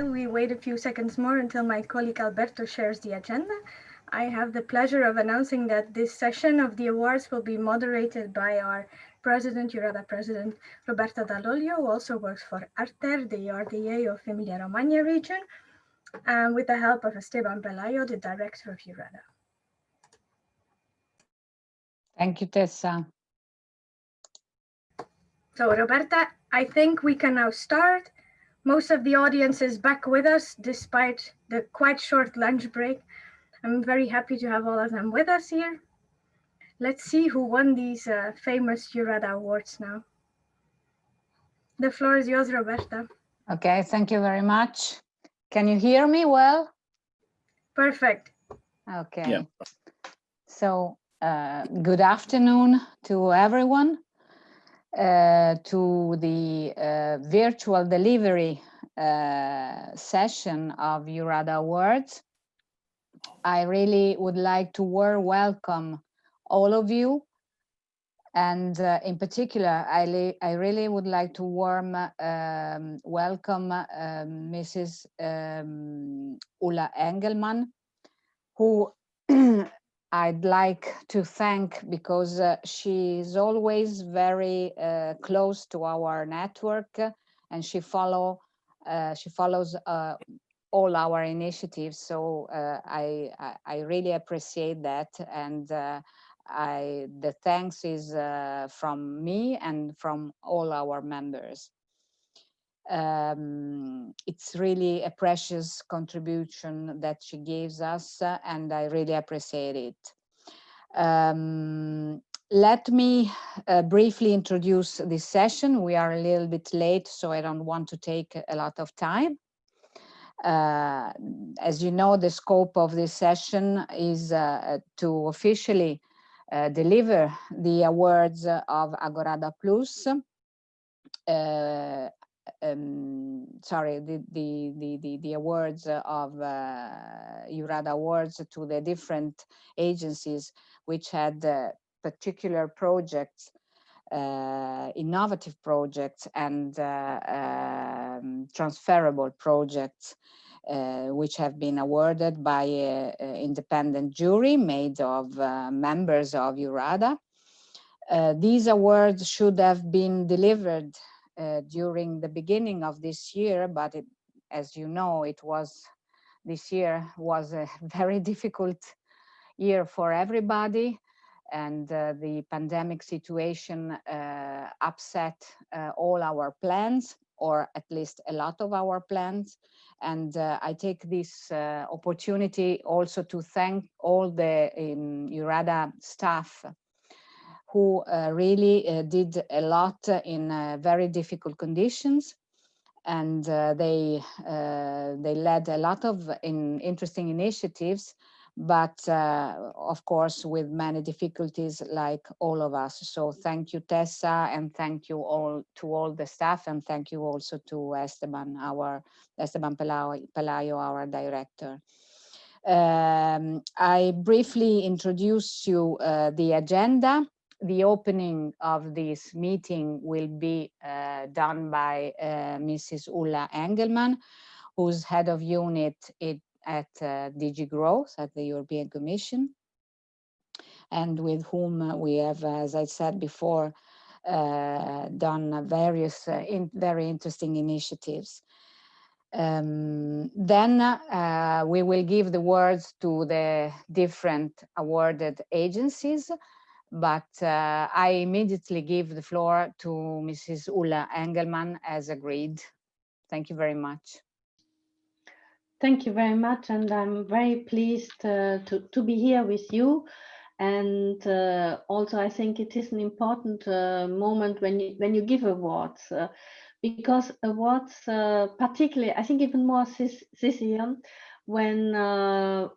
while we wait a few seconds more until my colleague Alberto shares the agenda, I have the pleasure of announcing that this session of the awards will be moderated by our President, EURADA President Roberta Dall'Olio, who also works for ARTER, the RDA of Emilia-Romagna region, and with the help of Esteban Pelayo, the Director of EURADA. Thank you, Tessa. So, Roberta, I think we can now start. Most of the audience is back with us despite the quite short lunch break. I'm very happy to have all of them with us here. Let's see who won these famous EURADA awards now. The floor is yours, Roberta. Okay, thank you very much. Can you hear me well? Perfect. Okay. Yeah. So, good afternoon to everyone. To the virtual delivery session of EURADA Awards. I really would like to welcome all of you, and in particular, I really would like to welcome Mrs. Ulla Engelman, who I'd like to thank because she is always very close to our network, and she follows all our initiatives. So I really appreciate that, and the thanks is from me and from all our members. It's really a precious contribution that she gives us, and I really appreciate it. Let me briefly introduce this session. We are a little bit late, so I don't want to take a lot of time. As you know, the scope of this session is to officially deliver the awards of AGORADA Plus. Sorry, the awards of EURADA awards to the different agencies which had particular projects, innovative projects and transferable projects, which have been awarded by an independent jury made of members of EURADA. These awards should have been delivered during the beginning of this year, but as you know, this year was a very difficult year for everybody, and the pandemic situation upset all our plans, or at least a lot of our plans. And I take this opportunity also to thank all the EURADA staff who really did a lot in very difficult conditions, and they led a lot of interesting initiatives, but of course with many difficulties, like all of us. So thank you, Tessa, and thank you all to all the staff, and thank you also to Esteban Pelayo, our director. I briefly introduce you the agenda. The opening of this meeting will be done by Mrs. Ulla Engelman, who's head of unit at DG Growth at the European Commission, and with whom we have, as I said before, done various very interesting initiatives. Then we will give the words to the different awarded agencies, but I immediately give the floor to Mrs. Ulla Engelman as agreed. Thank you very much. Thank you very much, and I'm very pleased to be here with you. And also, I think it is an important moment when you give awards, because awards, particularly, I think even more this year, when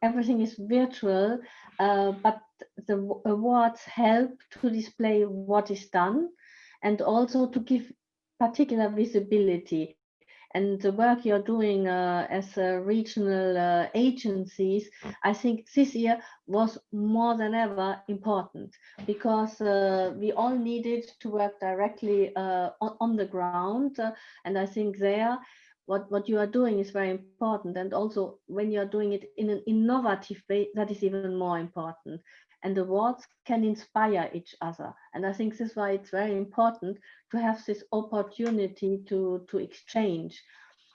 everything is virtual, but the awards help to display what is done, and also to give particular visibility. And the work you're doing as regional agencies, I think this year was more than ever important, because we all needed to work directly on the ground. And I think there what you are doing is very important, and also when you are doing it in an innovative way, that is even more important. And awards can inspire each other, and I think this is why it's very important to have this opportunity to exchange.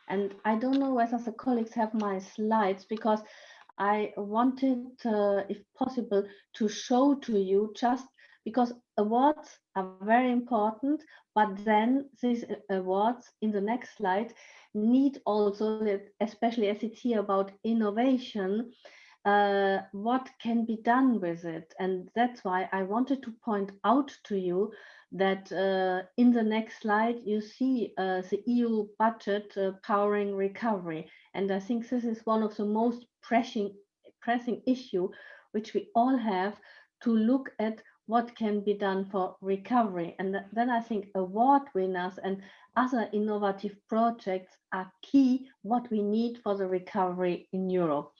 And I don't know whether the colleagues have my slides, because I wanted, if possible, to show to you, just because awards are very important, but then these awards in the next slide need also, especially as it's here about innovation, what can be done with it. And that's why I wanted to point out to you that in the next slide you see the EU budget powering recovery. And I think this is one of the most pressing issue which we all have, to look at what can be done for recovery. And then I think award winners and other innovative projects are key, what we need for the recovery in Europe.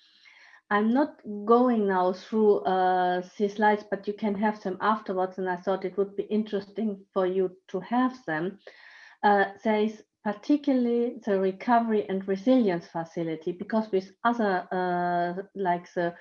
I'm not going now through these slides, but you can have them afterwards, and I thought it would be interesting for you to have them. There is particularly the recovery and resilience facility, because with other like the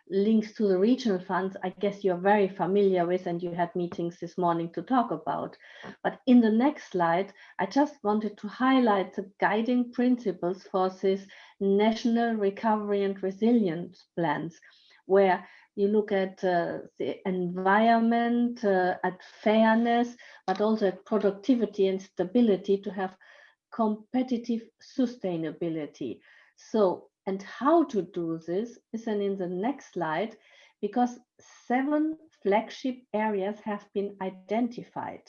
links to the regional funds, I guess you're very familiar with, and you had meetings this morning to talk about. But in the next slide, I just wanted to highlight the guiding principles for this national recovery and resilience plans, where you look at the environment, at fairness, but also at productivity and stability, to have competitive sustainability. So, and how to do this is then in the next slide, because 7 flagship areas have been identified.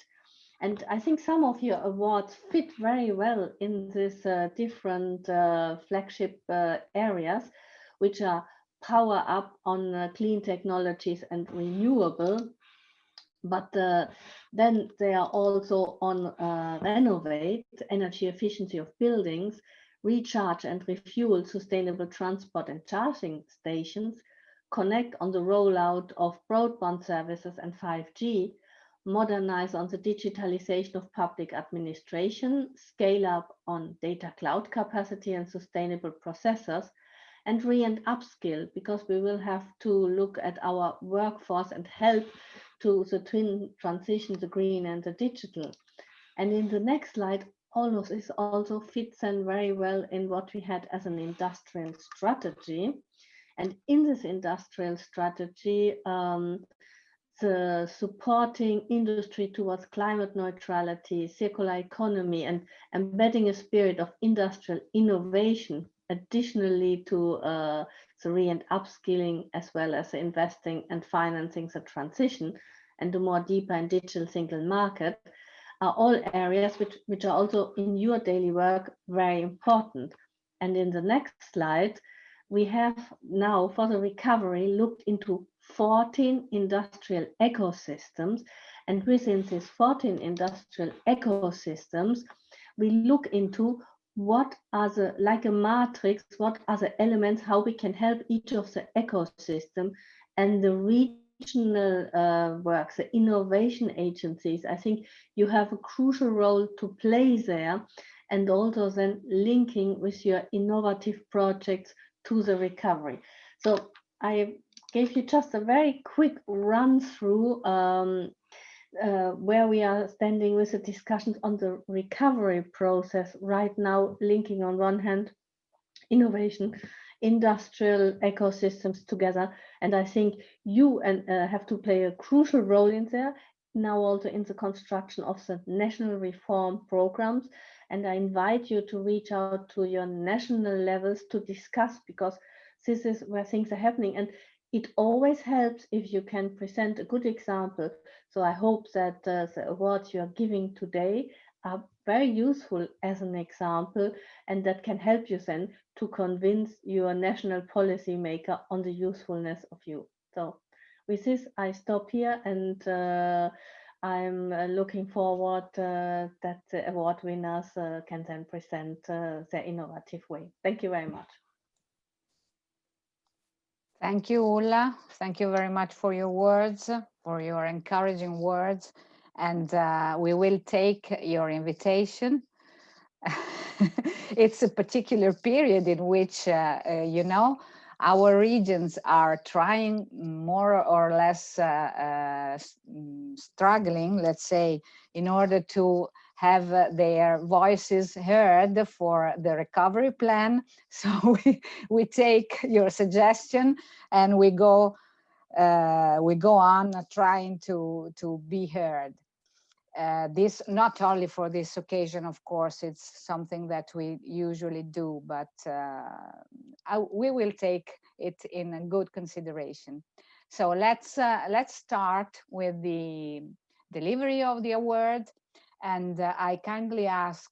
And I think some of your awards fit very well in these different flagship areas, which are power up on clean technologies and renewable. But then they are also on renovate, energy efficiency of buildings, recharge and refuel sustainable transport and charging stations, connect on the rollout of broadband services and 5G, modernize on the digitalization of public administration, scale up on data cloud capacity and sustainable processors, and re and upskill, because we will have to look at our workforce and help to the twin transition, the green and the digital. And in the next slide, all of this also fits in very well in what we had as an industrial strategy. And in this industrial strategy, the supporting industry towards climate neutrality, circular economy, and embedding a spirit of industrial innovation, additionally to the re and upskilling, as well as investing and financing the transition and the more deeper and digital single market, are all areas which are also in your daily work very important. And in the next slide, we have now for the recovery looked into 14 industrial ecosystems. And within these 14 industrial ecosystems, we look into what are the, like a matrix, what are the elements, how we can help each of the ecosystem, and the regional works, the innovation agencies. I think you have a crucial role to play there, and also then linking with your innovative projects to the recovery. So I gave you just a very quick run through where we are standing with the discussions on the recovery process right now, linking on one hand innovation, industrial ecosystems together. And I think you have to play a crucial role in there, now also in the construction of the national reform programs. And I invite you to reach out to your national levels to discuss, because this is where things are happening. And it always helps if you can present a good example. So I hope that the awards you are giving today are very useful as an example, and that can help you then to convince your national policy maker on the usefulness of you. So with this, I stop here, and I'm looking forward that the award winners can then present their innovative way. Thank you very much. Thank you, Ulla. Thank you very much for your words, for your encouraging words. And we will take your invitation it's a particular period in which, you know, our regions are trying more or less struggling, let's say, in order to have their voices heard for the recovery plan. So we take your suggestion and we go on trying to be heard. This not only for this occasion, of course, it's something that we usually do, but we will take it in a good consideration. So let's start with the delivery of the award, and I kindly ask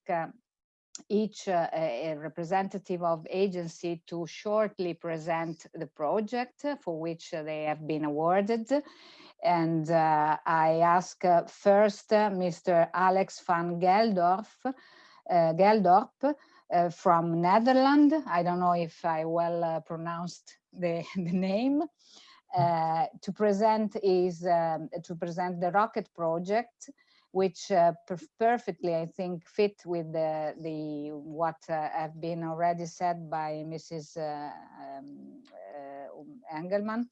each a representative of agency to shortly present the project for which they have been awarded. And I ask first Mr. Alex van Geldorp from Netherlands. I don't know if I well pronounced the name. To present the rocket project, which perfectly, I think, fit with the what have been already said by Mrs. Engelmann.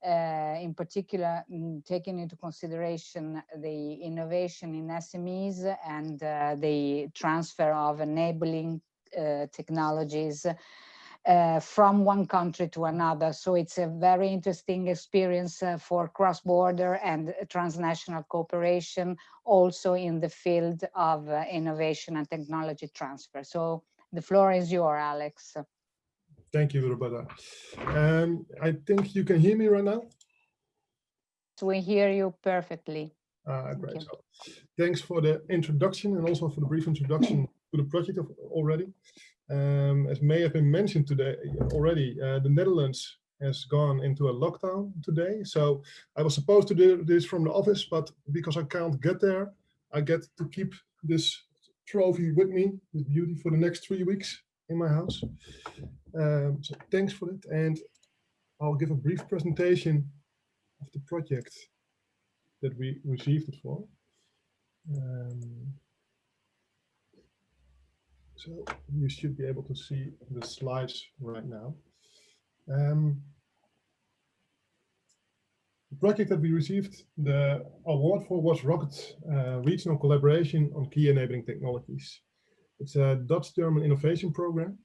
In particular, taking into consideration the innovation in SMEs and the transfer of enabling technologies from one country to another. So it's a very interesting experience for cross-border and transnational cooperation, also in the field of innovation and technology transfer. So the floor is yours, Alex. Thank you, Roberta. I think you can hear me right now. We hear you perfectly. Great. So, thanks for the introduction and also for the brief introduction to the project already. As may have been mentioned today already, the Netherlands has gone into a lockdown today. So I was supposed to do this from the office, but because I can't get there, I get to keep this trophy with me, this beauty, for the next 3 weeks in my house. So thanks for it. And I'll give a brief presentation of the project that we received it for. So you should be able to see the slides right now. The project that we received the award for was Rocket Regional Collaboration on Key Enabling Technologies. It's a Dutch-German innovation program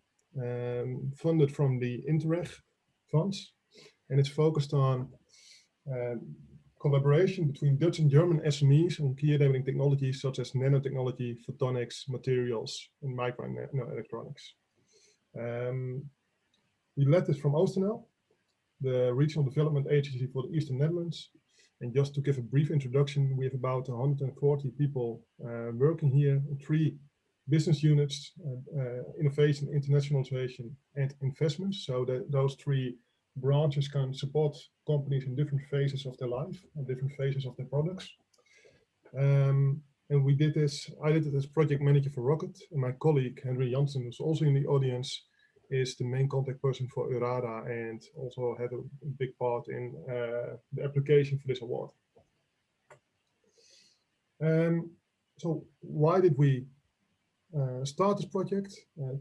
funded from the Interreg funds, and it's focused on collaboration between Dutch and German SMEs on key enabling technologies such as nanotechnology, photonics, materials, and microelectronics. We led this from OostNL, the Regional Development Agency for the Eastern Netherlands. And just to give a brief introduction, we have about 140 people working here in 3 business units, innovation, internationalization, and investments. So that those 3 branches can support companies in different phases of their life and different phases of their products. And we did this, I did it as project manager for Rocket, and my colleague Henry Janssen, who's also in the audience, is the main contact person for EURADA and also had a big part in the application for this award. So why did we start this project?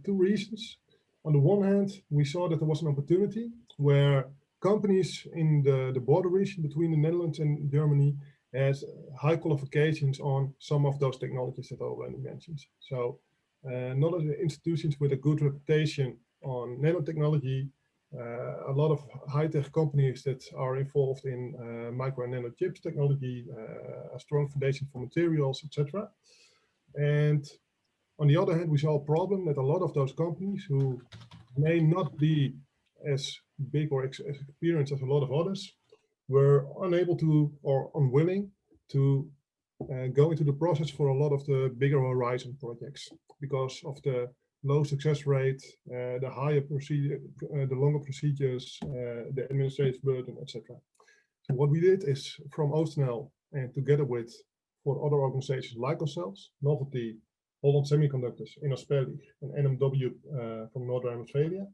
2 reasons. On the one hand, we saw that there was an opportunity where companies in the border region between the Netherlands and Germany has high qualifications on some of those technologies that I already mentioned. So not only institutions with a good reputation on nanotechnology, a lot of high-tech companies that are involved in micro and nano chips technology, a strong foundation for materials, etc. And on the other hand, we saw a problem that a lot of those companies who may not be as big or as experienced as a lot of others were unable to or unwilling to go into the process for a lot of the bigger horizon projects because of the low success rate, the higher procedure, the longer procedures, the administrative burden, etc. So what we did is from OostNL and together with 4 other organizations like ourselves, Novelty, Holland Semiconductors, Innospelli, and NMW from North Rhine-Westphalia,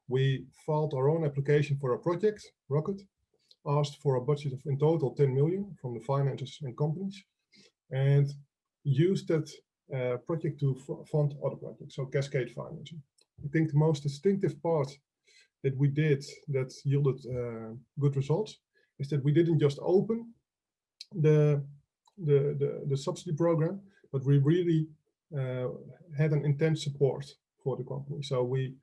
we filed our own application for a project, Rocket, asked for a budget of in total 10 million from the finances and companies, and used that project to fund other projects, so cascade financing. I think the most distinctive part that we did that yielded good results is that we didn't just open the subsidy program, but we really had an intense support for the company. So we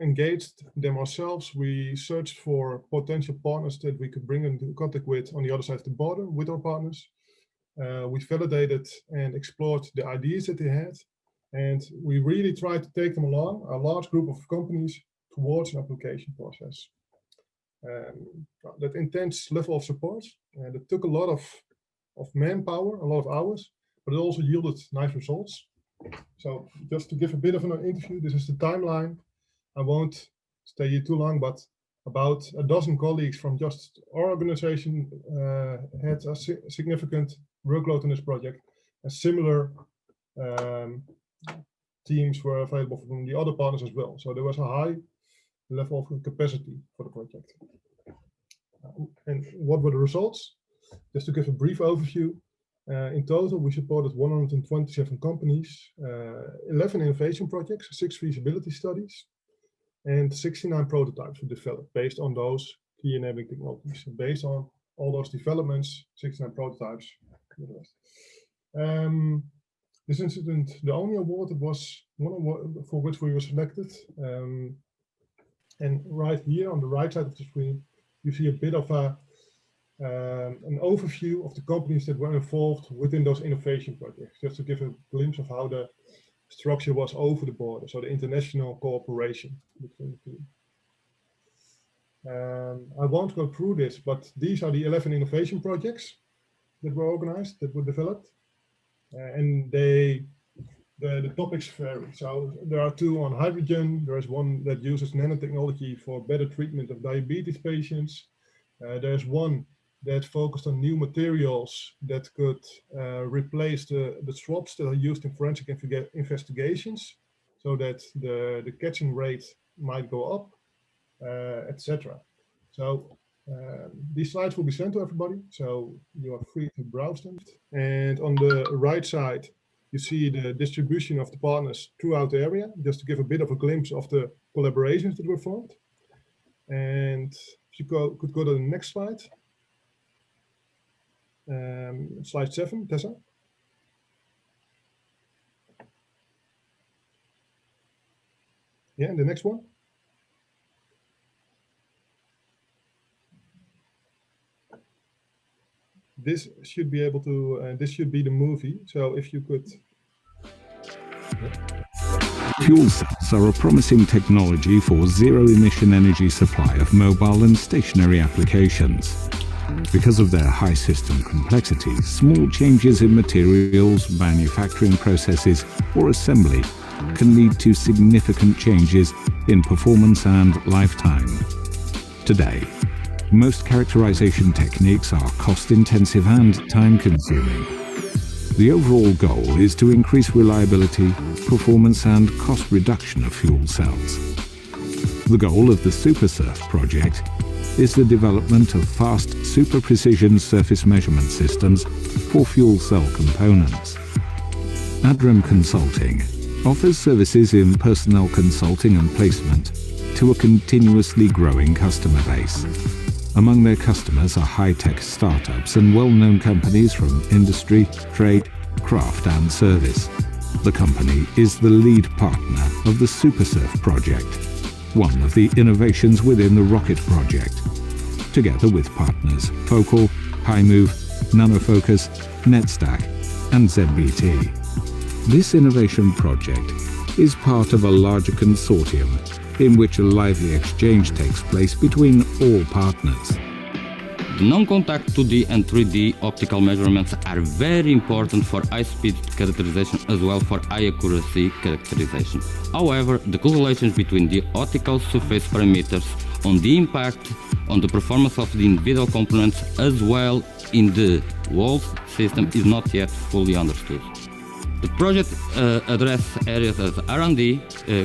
engaged them ourselves. We searched for potential partners that we could bring into contact with on the other side of the border with our partners. We validated and explored the ideas that they had, and we really tried to take them along, a large group of companies, towards an application process. That intense level of support, that took a lot of manpower, a lot of hours, but it also yielded nice results. So just to give a bit of an interview, this is the timeline. I won't stay here too long, but about a dozen colleagues from just our organization had a significant workload on this project, and similar teams were available from the other partners as well. So there was a high level of capacity for the project. And what were the results? Just to give a brief overview, in total we supported 127 companies, 11 innovation projects, 6 feasibility studies, and 69 prototypes were developed based on those key enabling technologies. So based on all those developments, 69 prototypes. This incident, the only award, it was one award for which we were selected. And right here on the right side of the screen, you see a bit of an overview of the companies that were involved within those innovation projects, just to give a glimpse of how the structure was over the border, so the international cooperation between the two. I won't go through this, but these are the 11 innovation projects that were organized, that were developed, and the topics vary. So there are 2 on hydrogen. There is one that uses nanotechnology for better treatment of diabetes patients. There's one that focused on new materials that could replace the swabs that are used in forensic investigations, so that the catching rate might go up, etc. So these slides will be sent to everybody, so you are free to browse them. And on the right side, you see the distribution of the partners throughout the area, just to give a bit of a glimpse of the collaborations that were formed. And if you could go to the next slide. Slide 7, Tessa. Yeah, and the next one. This should be able to, this should be the movie. So if you could. Fuel cells are a promising technology for zero-emission energy supply of mobile and stationary applications. Because of their high system complexity, small changes in materials, manufacturing processes, or assembly can lead to significant changes in performance and lifetime. Today, most characterization techniques are cost-intensive and time-consuming. The overall goal is to increase reliability, performance, and cost reduction of fuel cells. The goal of the SuperSurf project is the development of fast, super-precision surface measurement systems for fuel cell components. Adrim Consulting offers services in personnel consulting and placement to a continuously growing customer base. Among their customers are high-tech startups and well-known companies from industry, trade, craft and service. The company is the lead partner of the SuperSurf project, one of the innovations within the Rocket project, together with partners Focal, HiMove, NanoFocus, NetStack and ZBT. This innovation project is part of a larger consortium in which a lively exchange takes place between all partners. The non-contact 2D and 3D optical measurements are very important for high-speed characterization as well for high-accuracy characterization. However, the correlations between the optical surface parameters on the impact on the performance of the individual components as well in the whole system is not yet fully understood. The project addresses areas as R&D,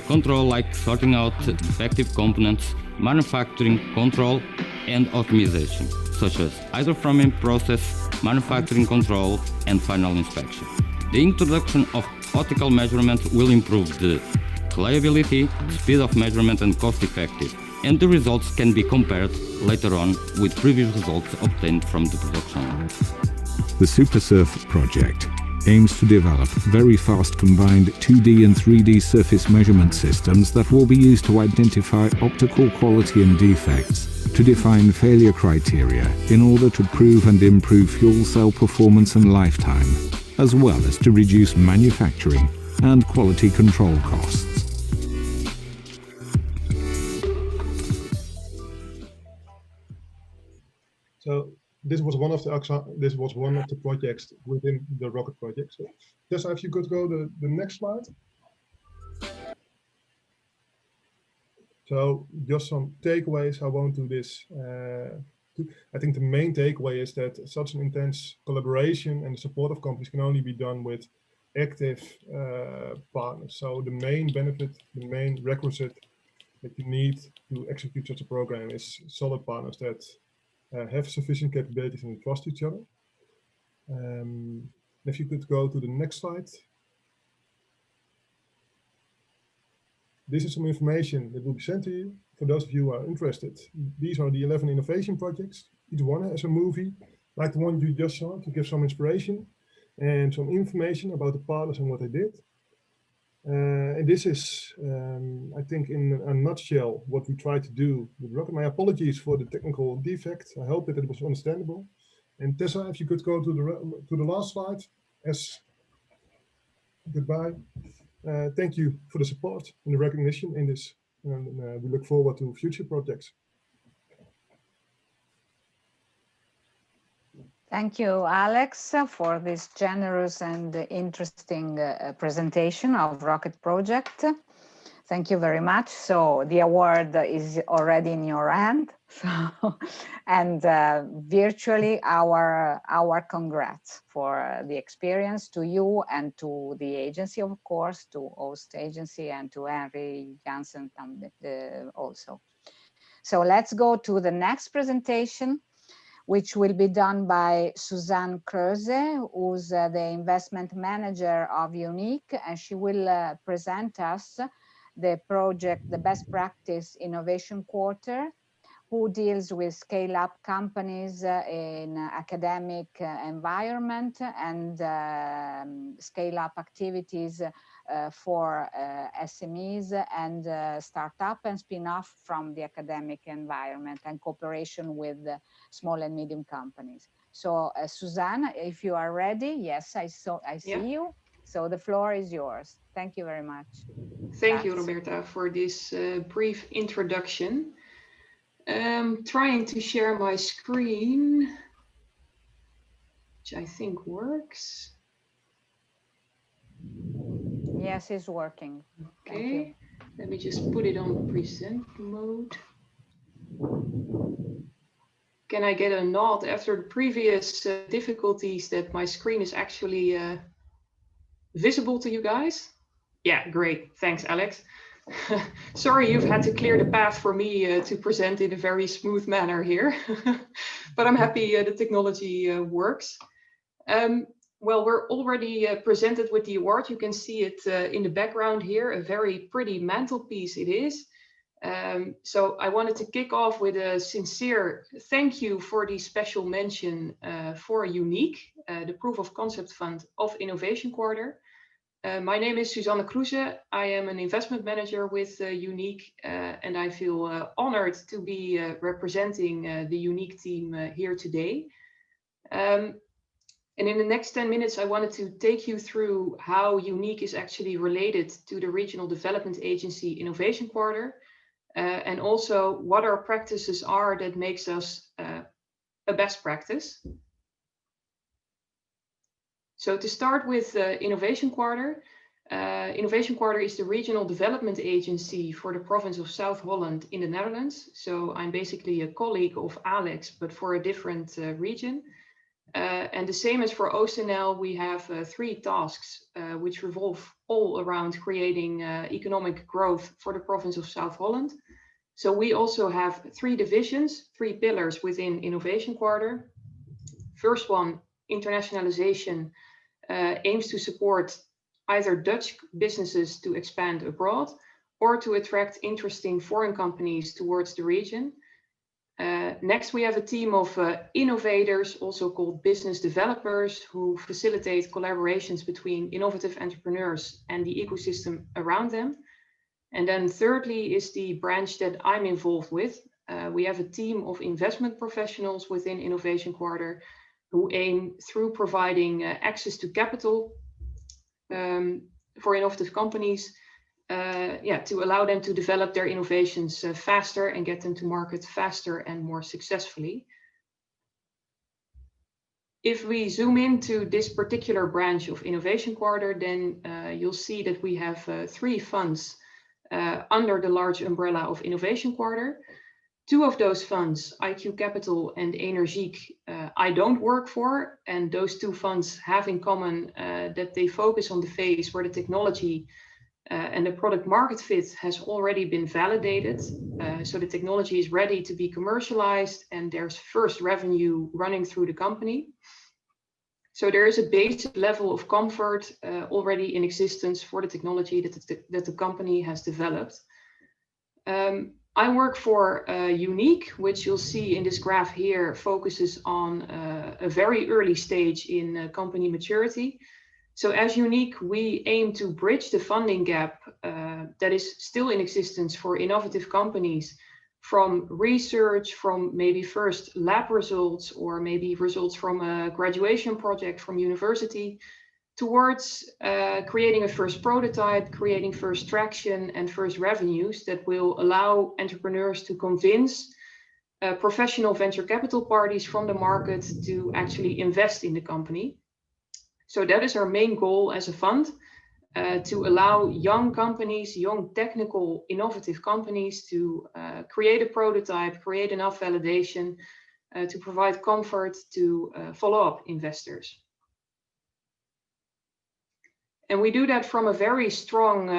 control like sorting out defective components, manufacturing control and optimization, such as hydroframing process, manufacturing control and final inspection. The introduction of optical measurements will improve the reliability, speed of measurement and cost effective, and the results can be compared later on with previous results obtained from the production. The SuperSurf project aims to develop very fast combined 2D and 3D surface measurement systems that will be used to identify optical quality and defects, to define failure criteria in order to prove and improve fuel cell performance and lifetime, as well as to reduce manufacturing and quality control costs. So this was one of the projects within the rocket project. So Tessa, if you could go to the next slide. So just some takeaways. I won't do this. I think the main takeaway is that such an intense collaboration and the support of companies can only be done with active partners. So the main benefit, the main requisite that you need to execute such a program is solid partners that have sufficient capabilities and trust each other. If you could go to the next slide. This is some information that will be sent to you. For those of you who are interested, these are the 11 innovation projects. Each one has a movie, like the one you just saw, to give some inspiration and some information about the partners and what they did. And this is, I think, in a nutshell, what we try to do with Rocket. My apologies for the technical defect. I hope that it was understandable. And Tessa, if you could go to the last slide. Goodbye. Thank you for the support and the recognition in this. And we look forward to future projects. Thank you, Alex, for this generous and interesting presentation of Rocket Project. Thank you very much. So the award is already in your hand. So, and virtually our congrats for the experience to you and to the agency, of course, to host agency and to Henry Janssen also. So let's go to the next presentation, which will be done by Suzanne Kröse, who's the investment manager of UNIC, and she will present us the project, the Best Practice Innovation Quarter, who deals with scale-up companies in academic environment and scale-up activities for SMEs and startup and spin-off from the academic environment and cooperation with small and medium companies. So Suzanne, if you are ready, yes, I see you. So the floor is yours. Thank you very much. Thank you, Roberta, for this brief introduction. Trying to share my screen, which I think works. Yes, it's working. Okay, let me just put it on present mode. Can I get a nod after the previous difficulties that my screen is actually visible to you guys? Yeah, great. Thanks, Alex. Sorry, you've had to clear the path for me to present in a very smooth manner here, but I'm happy the technology works. Well, we're already presented with the award. You can see it in the background here, a very pretty mantelpiece it is. So I wanted to kick off with a sincere thank you for the special mention for UNIC, the Proof of Concept Fund of Innovation Quarter. My name is Suzanne Kröse. I am an investment manager with UNIC, and I feel honored to be representing the UNIC team here today. And in the next 10 minutes, I wanted to take you through how UNIC is actually related to the Regional Development Agency Innovation Quarter, and also what our practices are that makes us a best practice. So to start with Innovation Quarter, Innovation Quarter is the regional development agency for the province of South Holland in the Netherlands. So I'm basically a colleague of Alex, but for a different region. And the same as for OostNL, we have 3 tasks which revolve all around creating economic growth for the province of South Holland. So we also have 3 divisions, 3 pillars within Innovation Quarter. First one, internationalization, aims to support either Dutch businesses to expand abroad or to attract interesting foreign companies towards the region. Next, we have a team of innovators, also called business developers, who facilitate collaborations between innovative entrepreneurs and the ecosystem around them. And then thirdly is the branch that I'm involved with. We have a team of investment professionals within Innovation Quarter who aim, through providing access to capital for innovative companies, to allow them to develop their innovations faster and get them to market faster and more successfully. If we zoom into this particular branch of Innovation Quarter, then you'll see that we have 3 funds under the large umbrella of Innovation Quarter. 2 of those funds, IQ Capital and Energiek, I don't work for, and those 2 funds have in common that they focus on the phase where the technology and the product market fit has already been validated. So the technology is ready to be commercialized and there's first revenue running through the company. So there is a basic level of comfort already in existence for the technology that the company has developed. I work for Unique, which you'll see in this graph here, focuses on a very early stage in company maturity. So as Unique, we aim to bridge the funding gap that is still in existence for innovative companies, from research, from maybe first lab results, or maybe results from a graduation project from university, towards creating a first prototype, creating first traction and first revenues that will allow entrepreneurs to convince professional venture capital parties from the market to actually invest in the company. So that is our main goal as a fund, to allow young companies, young technical innovative companies to create a prototype, create enough validation to provide comfort to follow-up investors. And we do that from a very strong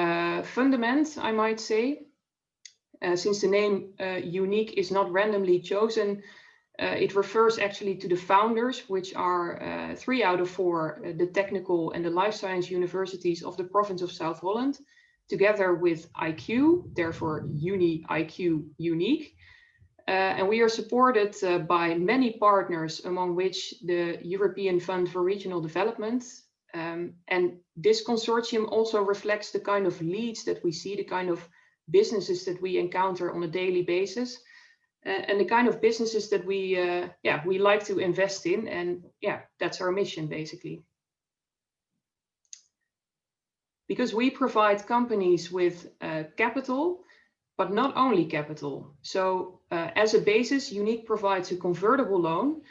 fundament, I might say. Since the name Unique is not randomly chosen, it refers actually to the founders, which are 3 out of 4, the technical and the life science universities of the province of South Holland, together with IQ, therefore IQ Unique. And we are supported by many partners, among which the European Fund for Regional Development. And this consortium also reflects the kind of leads that we see, the kind of businesses that we encounter on a daily basis. And the kind of businesses that we like to invest in, and that's our mission basically. Because we provide companies with capital, but not only capital. So as a basis, Unique provides a convertible loan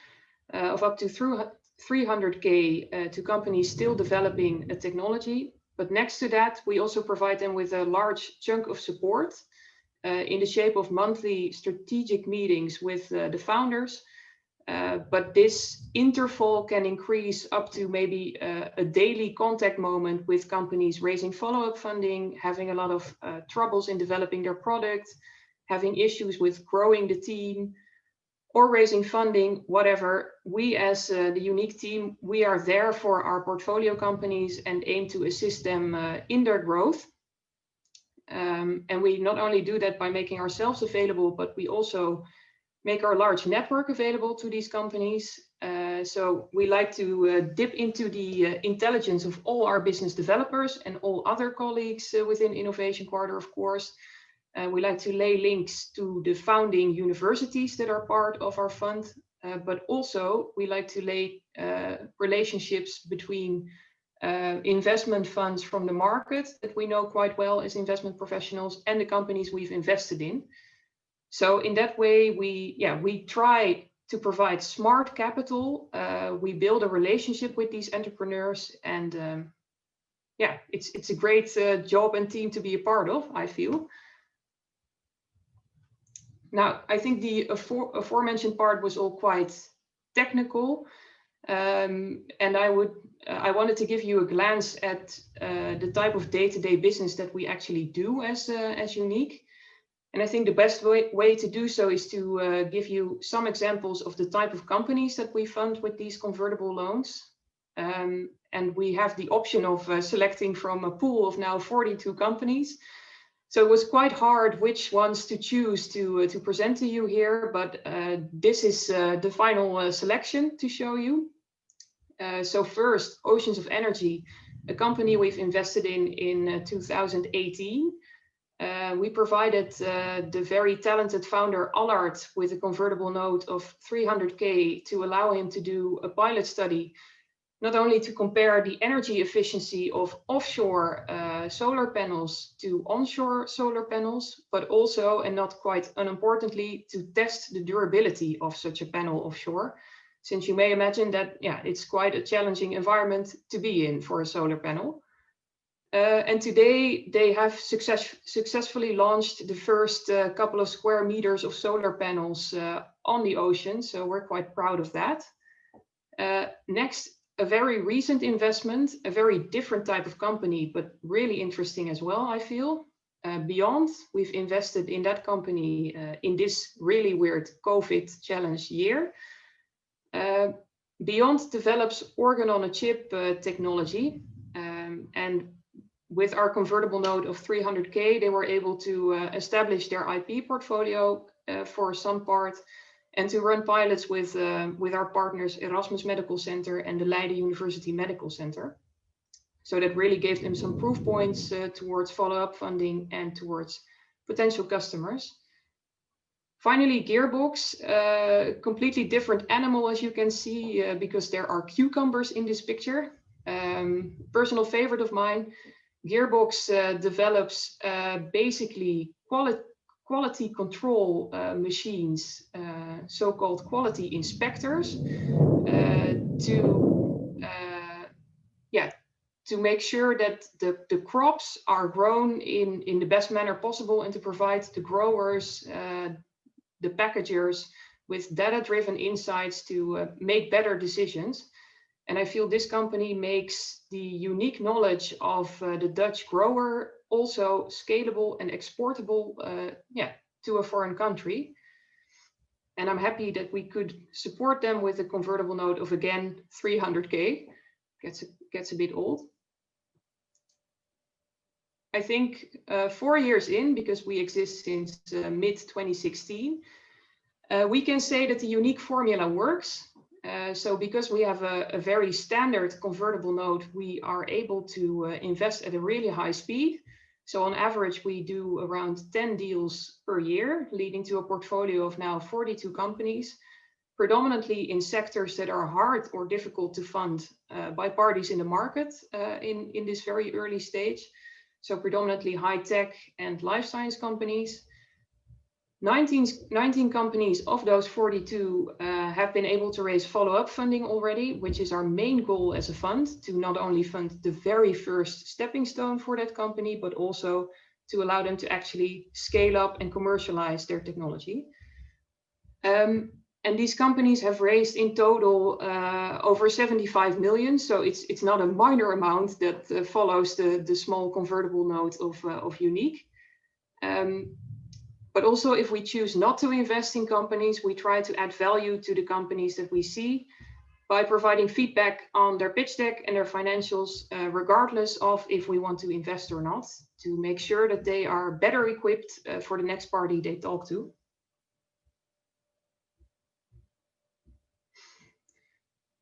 of up to 300K to companies still developing a technology. But next to that, we also provide them with a large chunk of support in the shape of monthly strategic meetings with the founders. But this interval can increase up to maybe a daily contact moment with companies raising follow-up funding, having a lot of troubles in developing their product, having issues with growing the team, or raising funding, whatever. We as the Unique team, we are there for our portfolio companies and aim to assist them in their growth. And we not only do that by making ourselves available, but we also make our large network available to these companies. So we like to dip into the intelligence of all our business developers and all other colleagues within Innovation Quarter, of course. We like to lay links to the founding universities that are part of our fund, but also we like to lay relationships between investment funds from the market that we know quite well as investment professionals and the companies we've invested in. So in that way, we try to provide smart capital. We build a relationship with these entrepreneurs, and it's a great job and team to be a part of, I feel. Now, I think the aforementioned part was all quite technical, and I wanted to give you a glance at the type of day-to-day business that we actually do as Unique. And I think the best way to do so is to give you some examples of the type of companies that we fund with these convertible loans. And we have the option of selecting from a pool of now 42 companies. So it was quite hard which ones to choose to present to you here, but this is the final selection to show you. So first, Oceans of Energy, a company we've invested in 2018. We provided the very talented founder Allard with a convertible note of 300K to allow him to do a pilot study, not only to compare the energy efficiency of offshore solar panels to onshore solar panels, but also, and not quite unimportantly, to test the durability of such a panel offshore, since you may imagine that, yeah, it's quite a challenging environment to be in for a solar panel. And today they have successfully launched the first couple of square meters of solar panels on the ocean, so we're quite proud of that. Next, a very recent investment, a very different type of company, but really interesting as well, I feel. Beyond, we've invested in that company in this really weird COVID challenge year. Beyond develops organ-on-a-chip technology, and with our convertible note of 300K, they were able to establish their IP portfolio for some part, and to run pilots with our partners Erasmus Medical Center and the Leiden University Medical Center. So that really gave them some proof points towards follow-up funding and towards potential customers. Finally, Gearbox, completely different animal, as you can see, because there are cucumbers in this picture. Personal favorite of mine. Gearbox develops basically quality control machines, so-called quality inspectors, to make sure that the crops are grown in the best manner possible, and to provide the growers, the packagers, with data-driven insights to make better decisions. And I feel this company makes the unique knowledge of the Dutch grower also scalable and exportable to a foreign country. And I'm happy that we could support them with a convertible note of, again, 300K. Gets a bit old. I think 4 years in, because we exist since mid-2016, we can say that the unique formula works. So because we have a very standard convertible note, we are able to invest at a really high speed. So on average, we do around 10 deals per year, leading to a portfolio of now 42 companies, predominantly in sectors that are hard or difficult to fund by parties in the market in this very early stage. So predominantly high tech and life science companies. 19 companies of those 42 have been able to raise follow-up funding already, which is our main goal as a fund, to not only fund the very first stepping stone for that company, but also to allow them to actually scale up and commercialize their technology. And these companies have raised in total over 75 million. So it's not a minor amount that follows the small convertible note of Unique. But also, if we choose not to invest in companies, we try to add value to the companies that we see by providing feedback on their pitch deck and their financials, regardless of if we want to invest or not, to make sure that they are better equipped for the next party they talk to.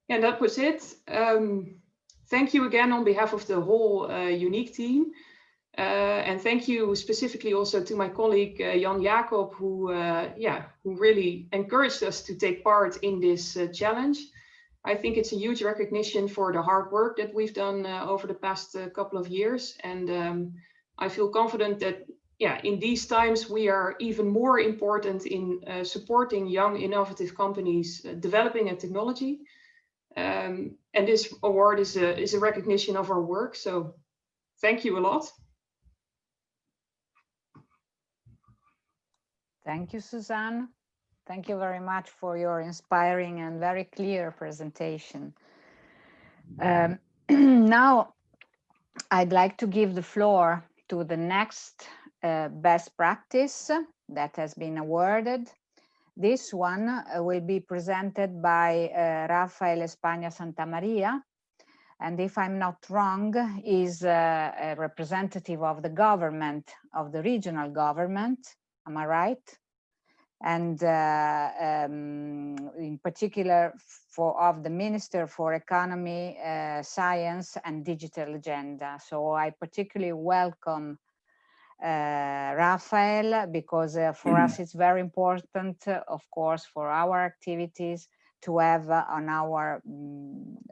And that was it. Thank you again on behalf of the whole Unique team. And thank you specifically also to my colleague Jan Jacob, who really encouraged us to take part in this challenge. I think it's a huge recognition for the hard work that we've done over the past couple of years. And I feel confident that in these times we are even more important in supporting young innovative companies developing a technology. And this award is a recognition of our work. So thank you a lot. Thank you, Suzanne. Thank you very much for your inspiring and very clear presentation. Now, I'd like to give the floor to the next best practice that has been awarded. This one will be presented by Rafael España Santamaria, and if I'm not wrong, is a representative of the government, of the regional government. Am I right? And in particular of the Minister for Economy, Science and Digital Agenda. So I particularly welcome Rafael, because for us it's very important, of course, for our activities to have on our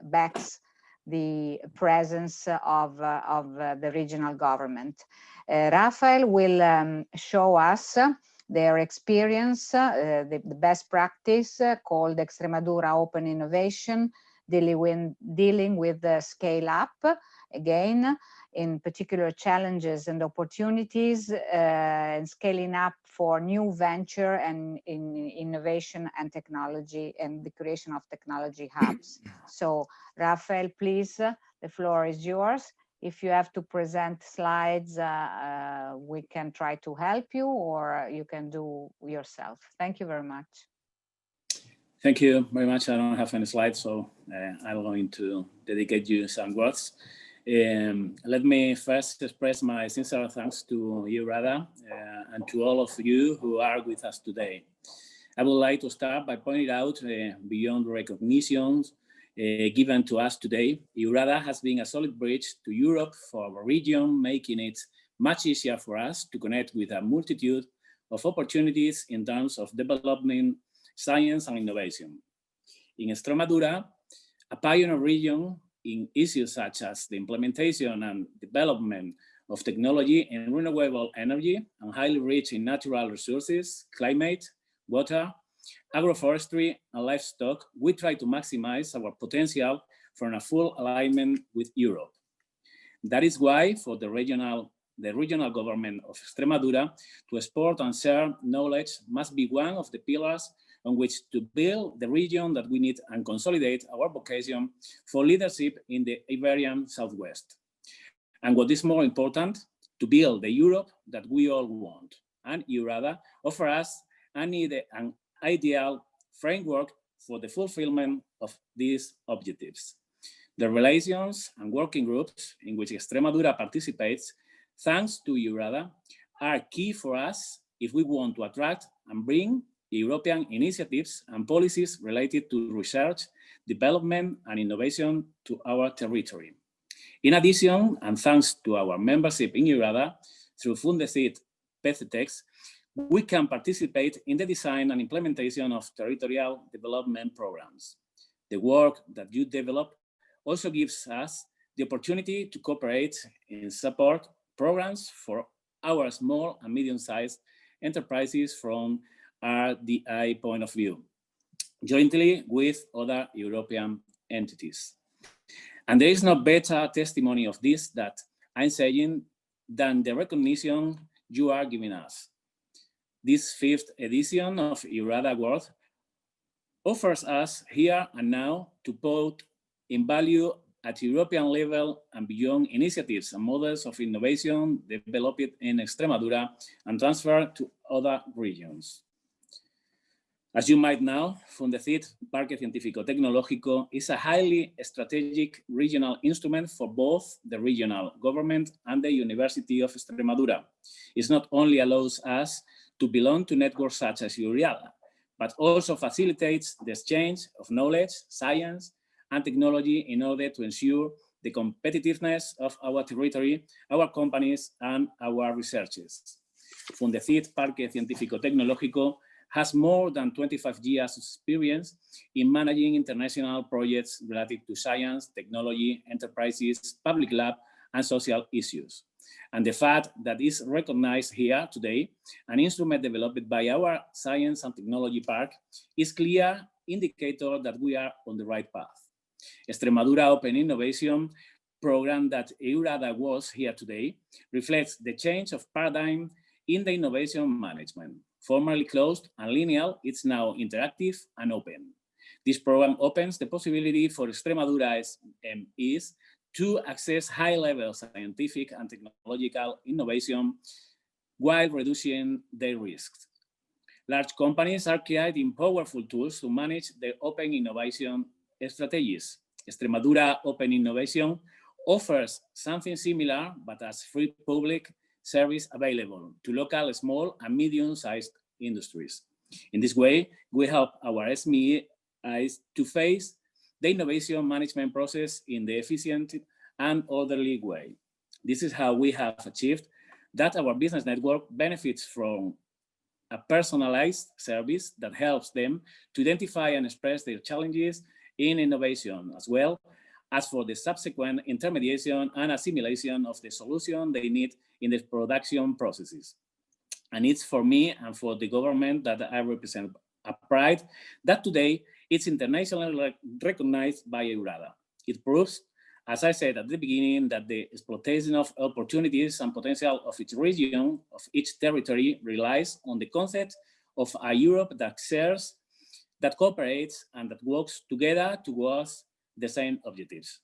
backs the presence of the regional government. Rafael will show us their experience, the best practice called Extremadura Open Innovation, dealing with the scale up, again, in particular challenges and opportunities and scaling up for new venture and in innovation and technology and the creation of technology hubs. So Rafael, please, the floor is yours. If you have to present slides, we can try to help you, or you can do yourself. Thank you very much. Thank you very much. I don't have any slides, so I'm going to dedicate you some words. Let me first express my sincere thanks to EURADA and to all of you who are with us today. I would like to start by pointing out, beyond recognitions given to us today, EURADA has been a solid bridge to Europe for our region, making it much easier for us to connect with a multitude of opportunities in terms of developing science and innovation. In Extremadura, a pioneer region in issues such as the implementation and development of technology in renewable energy and highly rich in natural resources, climate, water, agroforestry, and livestock, we try to maximize our potential for a full alignment with Europe. That is why for the regional government of Extremadura, to export and share knowledge must be one of the pillars on which to build the region that we need and consolidate our vocation for leadership in the Iberian Southwest. And what is more important, to build the Europe that we all want. And EURADA offers us an ideal framework for the fulfillment of these objectives. The relations and working groups in which Extremadura participates, thanks to EURADA, are key for us if we want to attract and bring European initiatives and policies related to research, development, and innovation to our territory. In addition, and thanks to our membership in EURADA, through Fundecid PCTEX, we can participate in the design and implementation of territorial development programs. The work that you develop also gives us the opportunity to cooperate in support programs for our small and medium-sized enterprises from RDI point of view, jointly with other European entities. And there is no better testimony of this that I'm saying than the recognition you are giving us. This 5th edition of EURADA Award offers us here and now to put in value at European level and beyond initiatives and models of innovation developed in Extremadura and transferred to other regions. As you might know, Fundecid Parque Científico Tecnológico is a highly strategic regional instrument for both the regional government and the University of Extremadura. It not only allows us to belong to networks such as EURADA, but also facilitates the exchange of knowledge, science, and technology in order to ensure the competitiveness of our territory, our companies, and our researchers. Fundecid Parque Científico Tecnológico has more than 25 years experience in managing international projects related to science, technology, enterprises, public lab, and social issues. And the fact that is recognized here today, an instrument developed by our Science and Technology Park, is clear indicator that we are on the right path. Extremadura Open Innovation program that EURADA was here today reflects the change of paradigm in the innovation management. Formerly closed and linear, it's now interactive and open. This program opens the possibility for Extremadura SMEs to access high-level scientific and technological innovation while reducing their risks. Large companies are creating powerful tools to manage their open innovation strategies. Extremadura Open Innovation offers something similar, but as free public service available to local small and medium-sized industries. In this way, we help our SMEs to face the innovation management process in the efficient and orderly way. This is how we have achieved that our business network benefits from a personalized service that helps them to identify and express their challenges in innovation, as well as for the subsequent intermediation and assimilation of the solution they need in the production processes. And it's for me and for the government that I represent a pride that today it's internationally recognized by EURADA. It proves, as I said at the beginning, that the exploitation of opportunities and potential of each region, of each territory, relies on the concept of a Europe that shares, that cooperates, and that works together towards the same objectives.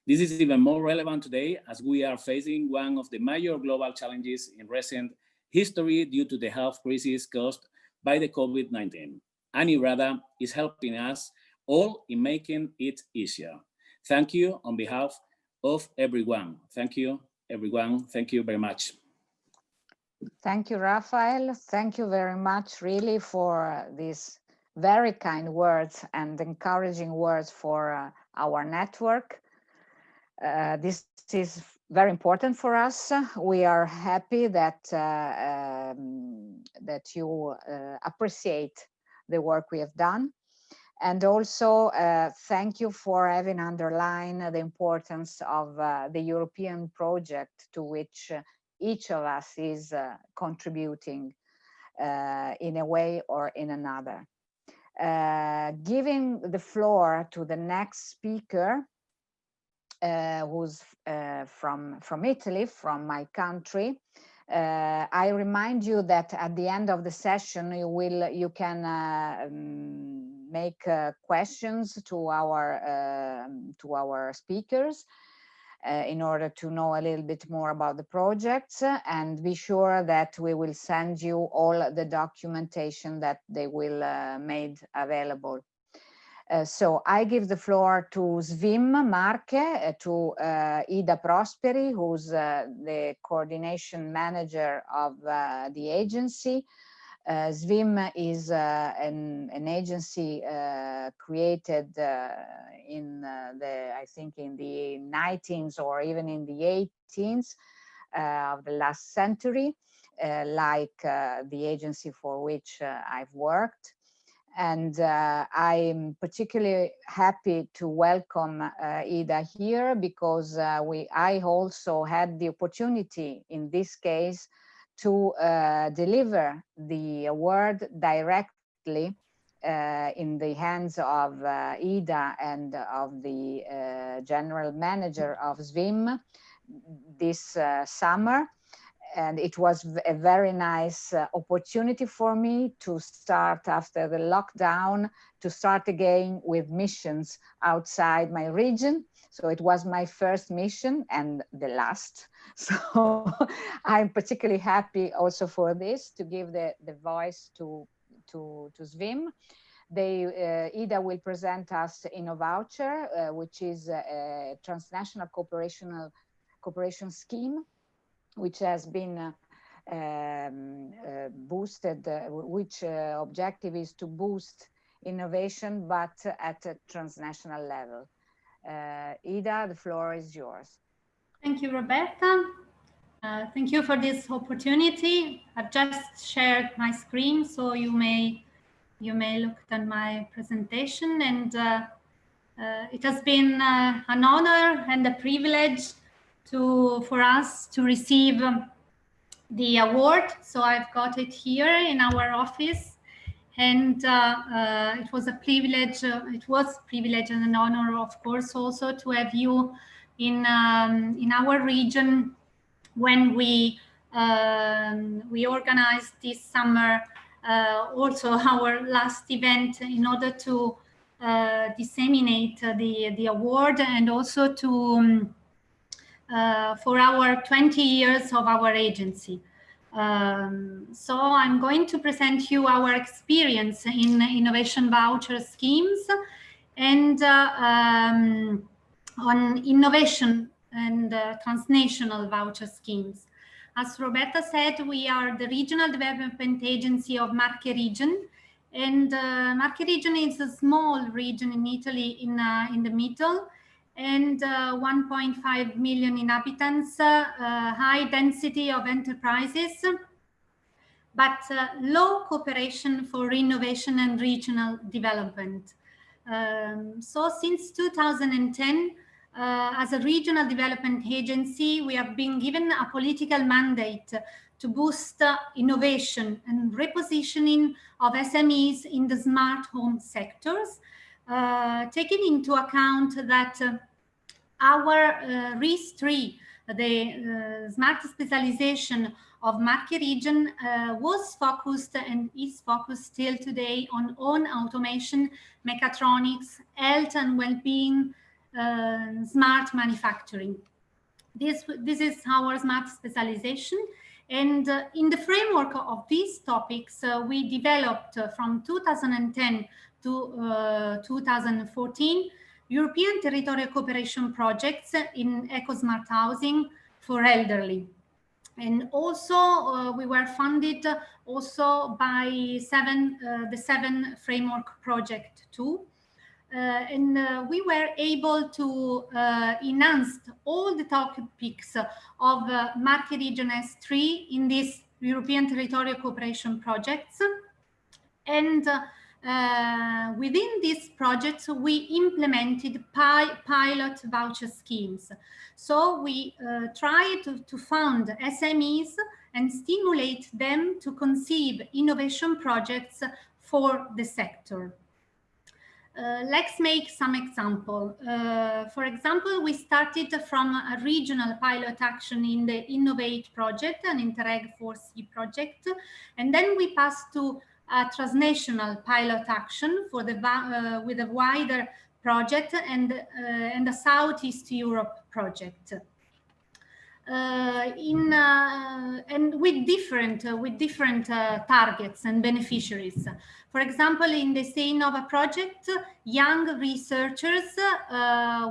This is even more relevant today as we are facing one of the major global challenges in recent history due to the health crisis caused by the COVID-19. And EURADA is helping us all in making it easier. Thank you on behalf of everyone. Thank you, everyone. Thank you very much. Thank you, Rafael. Thank you very much, really, for these very kind words and encouraging words for our network. This is very important for us. We are happy that that you appreciate the work we have done. And also, thank you for having underlined the importance of the European project to which each of us is contributing in a way or in another. Giving the floor to the next speaker, who's from Italy, from my country. I remind you that at the end of the session, you can make questions to our speakers in order to know a little bit more about the projects, and be sure that we will send you all the documentation that they will made available. So I give the floor to Svim Marke, to Ida Prosperi, who's the coordination manager of the agency. Svim is an agency created in I think in the 19th or even in the 18th of the last century, like the agency for which I've worked. And I'm particularly happy to welcome Ida here because I also had the opportunity in this case to deliver the award directly in the hands of Ida and of the general manager of SVIM this summer. And it was a very nice opportunity for me to start after the lockdown, to start again with missions outside my region. So it was my first mission and the last. So I'm particularly happy also for this, to give the voice to SVIM. Ida will present us InnoVoucher, which is a transnational cooperation scheme, which has been boosted, which objective is to boost innovation, but at a transnational level. Ida, the floor is yours. Thank you, Roberta. Thank you for this opportunity. I've just shared my screen, so you may look at my presentation, and it has been an honor and a privilege for us to receive the award. So I've got it here in our office, and it was a privilege. It was a privilege and an honor, of course, also to have you in our region when we organized this summer also our last event in order to disseminate the award, and also to for our 20 years of our agency. So I'm going to present you our experience in innovation voucher schemes, and on innovation and transnational voucher schemes. As Roberta said, we are the regional development agency of Marche region, and Marche region is a small region in Italy in the middle, and 1.5 million inhabitants, high density of enterprises, but low cooperation for innovation and regional development. So since 2010, as a regional development agency, we have been given a political mandate to boost innovation and repositioning of SMEs in the smart home sectors, taking into account that our RIS3, the smart specialization of Marche region, was focused and is focused still today on own automation, mechatronics, health and well-being, smart manufacturing. This is our smart specialization. And in the framework of these topics, we developed from 2010 to 2014 European territorial cooperation projects in eco-smart housing for elderly. And also we were funded also by the 7 framework project too. And we were able to enhance all the topics of Marche region S3 in these European territorial cooperation projects. And within these projects, we implemented pilot voucher schemes. So we tried to fund SMEs and stimulate them to conceive innovation projects for the sector. Let's make some example. For example, we started from a regional pilot action in the Innovate project, an Interreg 4C project, and then we passed to a transnational pilot action for the with a wider project and a Southeast Europe project. And with different targets and beneficiaries. For example, in the Stay Innova project, young researchers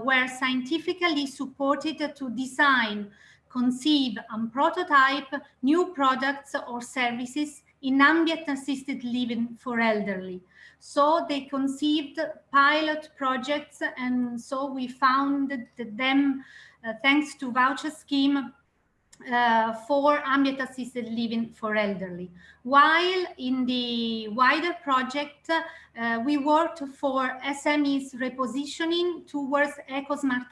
were scientifically supported to design, conceive, and prototype new products or services in ambient-assisted living for elderly. So they conceived pilot projects, and so we founded them thanks to voucher scheme for ambient-assisted living for elderly. While in the wider project, we worked for SMEs repositioning towards eco-smart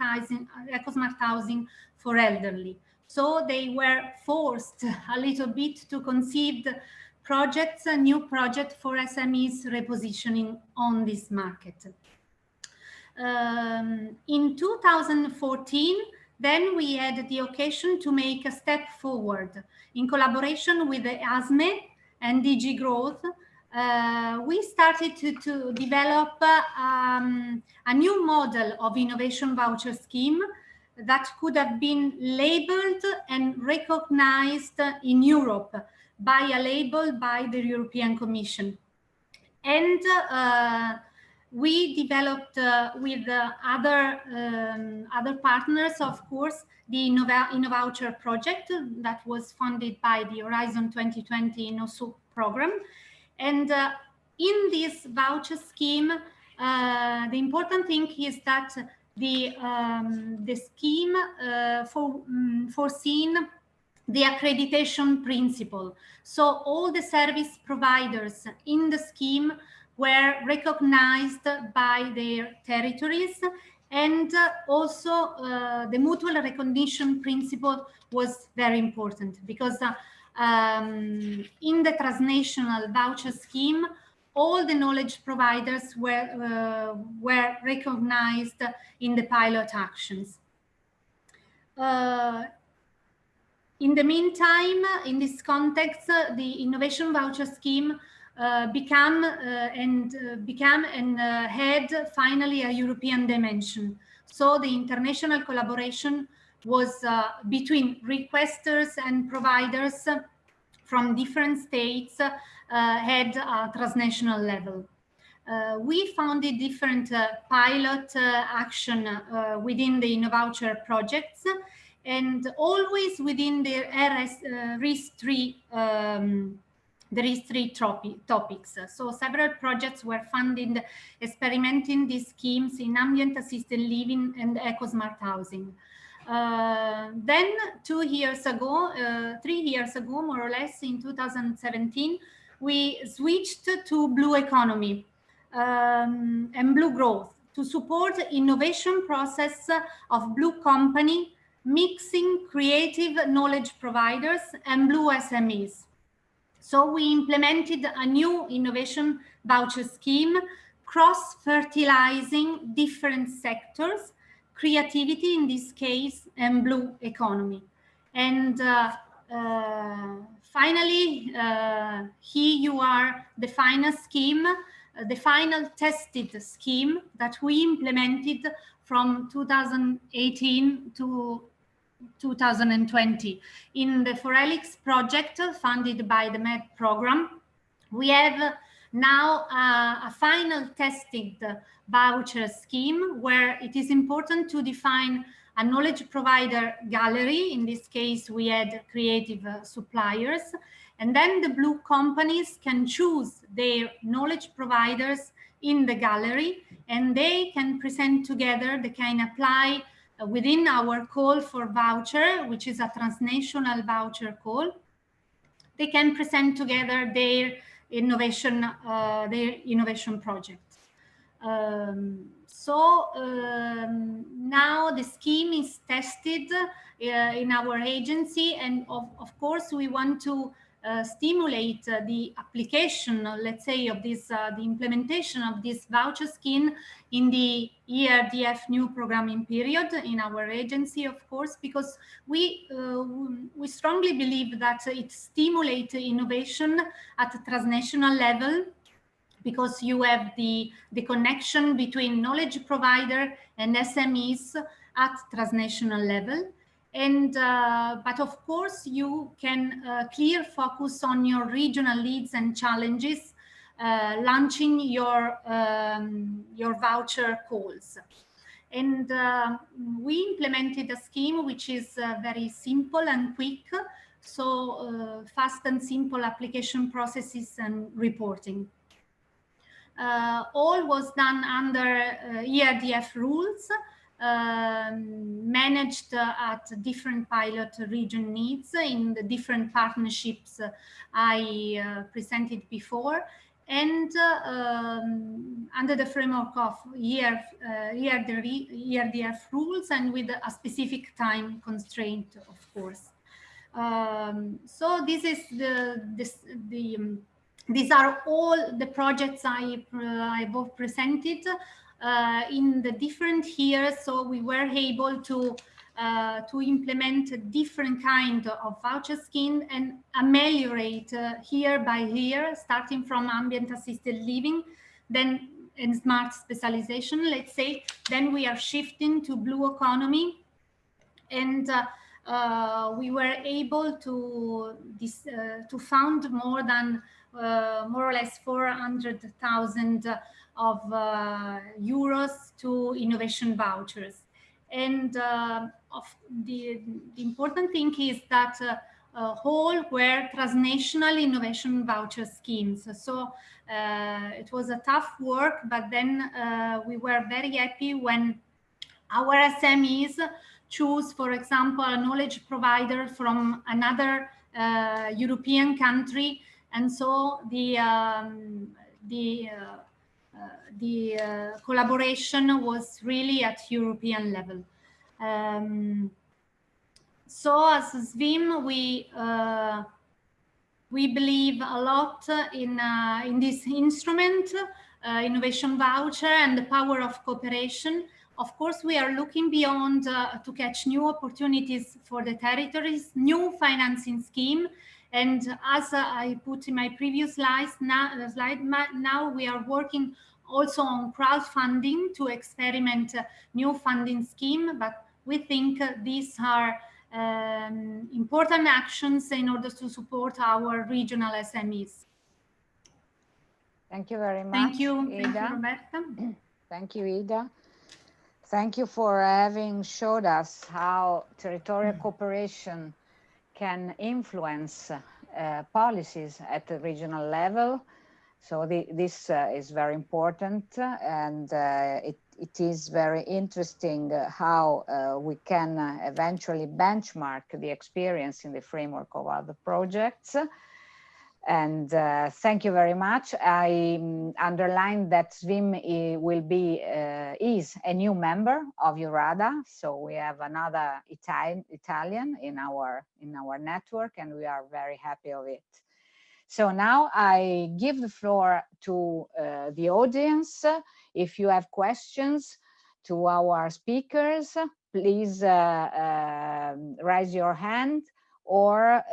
housing for elderly. So they were forced a little bit to conceive the projects, a new project for SMEs repositioning on this market. In 2014, then we had the occasion to make a step forward. In collaboration with the ASME and DG Growth, we started to develop a new model of innovation voucher scheme that could have been labeled and recognized in Europe by a label by the European Commission. And we developed with other partners, of course, the InnoVoucher project that was funded by the Horizon 2020 InnoSoup program. And in this voucher scheme, the important thing is that the scheme foreseen the accreditation principle. So all the service providers in the scheme were recognized by their territories, and also the mutual recognition principle was very important, because in the transnational voucher scheme, all the knowledge providers were recognized in the pilot actions. In the meantime, in this context, the innovation voucher scheme became and had finally a European dimension. So the international collaboration was between requesters and providers from different states, had a transnational level. we founded different pilot action within the InnoVoucher projects, and always within the RIS3 topics. So several projects were funded experimenting these schemes in ambient assisted living and eco-smart housing. Then 3 years ago, more or less, in 2017, we switched to blue economy and blue growth to support innovation process of blue company, mixing creative knowledge providers and blue SMEs. So we implemented a new innovation voucher scheme, cross-fertilizing different sectors, creativity in this case, and blue economy. And finally, here you are, the final scheme, the final tested scheme that we implemented from 2018 to 2020. In the Forelix project funded by the MED program, we have now a final tested voucher scheme where it is important to define a knowledge provider gallery. In this case, we had creative suppliers, and then the blue companies can choose their knowledge providers in the gallery, and they can present together, they can apply within our call for voucher, which is a transnational voucher call. They can present together their innovation project. Now the scheme is tested in our agency, and of course we want to stimulate the application, let's say, of this, the implementation of this voucher scheme in the ERDF new programming period in our agency, of course, because we strongly believe that it stimulates innovation at a transnational level, because you have the connection between knowledge provider and SMEs at transnational level. And but of course you can clear focus on your regional needs and challenges launching your voucher calls. And we implemented a scheme which is very simple and quick, so fast and simple application processes and reporting. All was done under ERDF rules, managed at different pilot region needs in the different partnerships I presented before, and under the framework of ERDF rules and with a specific time constraint, of course. So this is these are all the projects I both presented in the different years. So we were able to implement a different kind of voucher scheme and ameliorate year by year, starting from ambient assisted living, then in smart specialization, let's say, then we are shifting to blue economy, and we were able to fund more than more or less 400,000 of euros to innovation vouchers. And the important thing is that whole were transnational innovation voucher schemes. So it was a tough work, but then we were very happy when our SMEs choose, for example, a knowledge provider from another European country, and so the collaboration was really at European level. So as SVIM, we believe a lot in this instrument, innovation voucher, and the power of cooperation. Of course, we are looking beyond to catch new opportunities for the territories, new financing scheme. And as I put in my previous slide, now we are working also on crowdfunding to experiment new funding scheme. But we think these are important actions in order to support our regional SMEs. Thank you very much. Thank you. Ida. Thank you, Roberta. Thank you, Ida. Thank you for having showed us how territorial cooperation can influence policies at the regional level. So this is very important, and it is very interesting how we can eventually benchmark the experience in the framework of other projects. And thank you very much. I underline that SVIM is a new member of EURADA, so we have another Italian in our network, and we are very happy of it. So now I give the floor to the audience. If you have questions to our speakers, please raise your hand or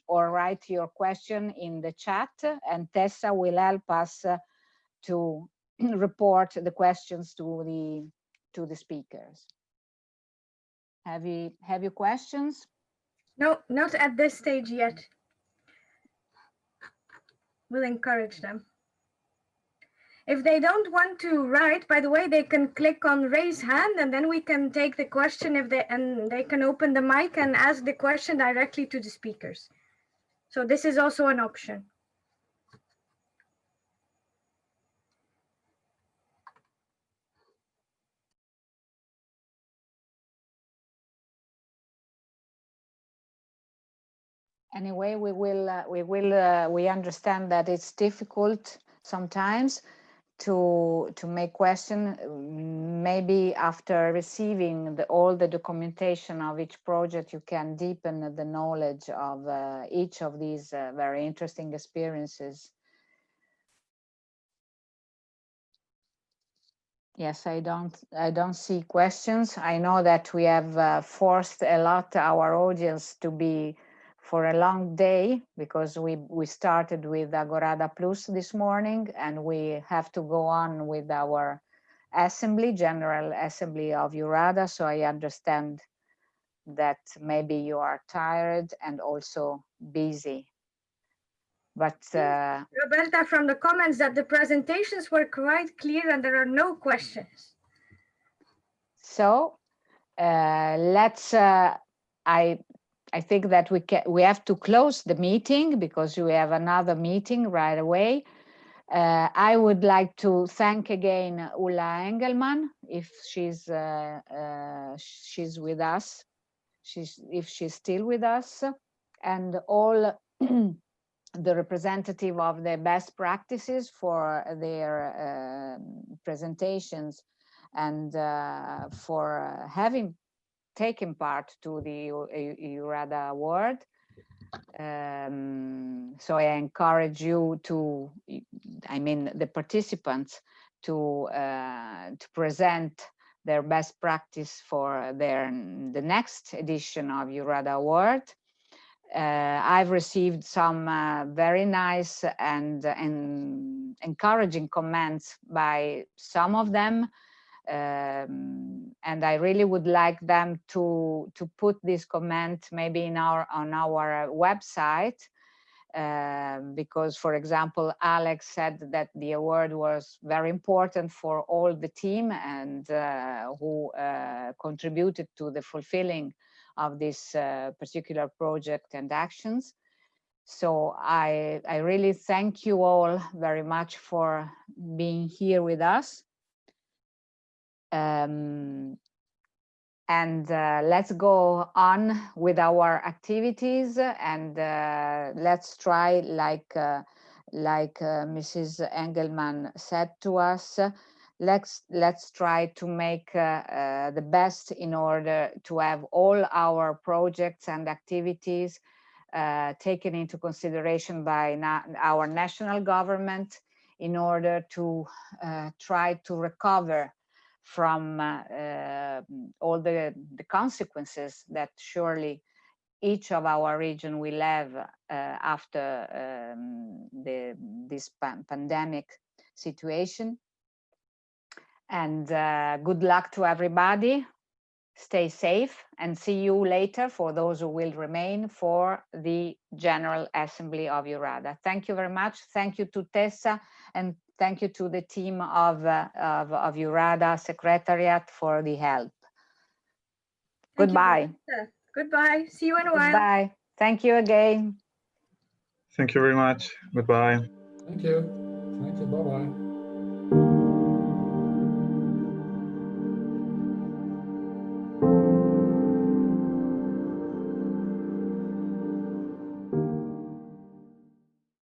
write your question in the chat, and Tessa will help us to report the questions to the speakers. Have you questions? No, not at this stage yet. We'll encourage them. If they don't want to write, by the way, they can click on raise hand, and then we can take the question and they can open the mic and ask the question directly to the speakers. So this is also an option. Anyway, we understand that it's difficult sometimes to make question. Maybe after receiving all the documentation of each project, you can deepen the knowledge of each of these very interesting experiences. Yes, I don't see questions. I know that we have forced a lot our audience to be for a long day, because we started with Agorada Plus this morning, and we have to go on with our General Assembly of EURADA. So I understand that maybe you are tired and also busy. But Roberta, from the comments, that the presentations were quite clear and there are no questions. So let's I think that we have to close the meeting, because we have another meeting right away. I would like to thank again Ulla Engelmann, if she's with us, if she's still with us, and all the representative of the best practices for their presentations, and for having taken part to the EURADA award. So I encourage you to, the participants, to present their best practice for the next edition of EURADA award. I've received some very nice and encouraging comments by some of them. And I really would like them to put this comment maybe on our website, because, for example, Alex said that the award was very important for all the team, and who contributed to the fulfilling of this particular project and actions. So I really thank you all very much for being here with us. And let's go on with our activities, and let's try, like Mrs. Engelmann said to us, let's try to make the best in order to have all our projects and activities taken into consideration by our national government, in order to try to recover from all the consequences that surely each of our region will have after this pandemic situation. And good luck to everybody. Stay safe and see you later for those who will remain for the General Assembly of EURADA. Thank you very much. Thank you to Tessa and thank you to the team of EURADA Secretariat for the help. Goodbye. Goodbye. See you in a while. Goodbye. Thank you again. Thank you very much. Goodbye. Thank you. Thank you. Bye-bye.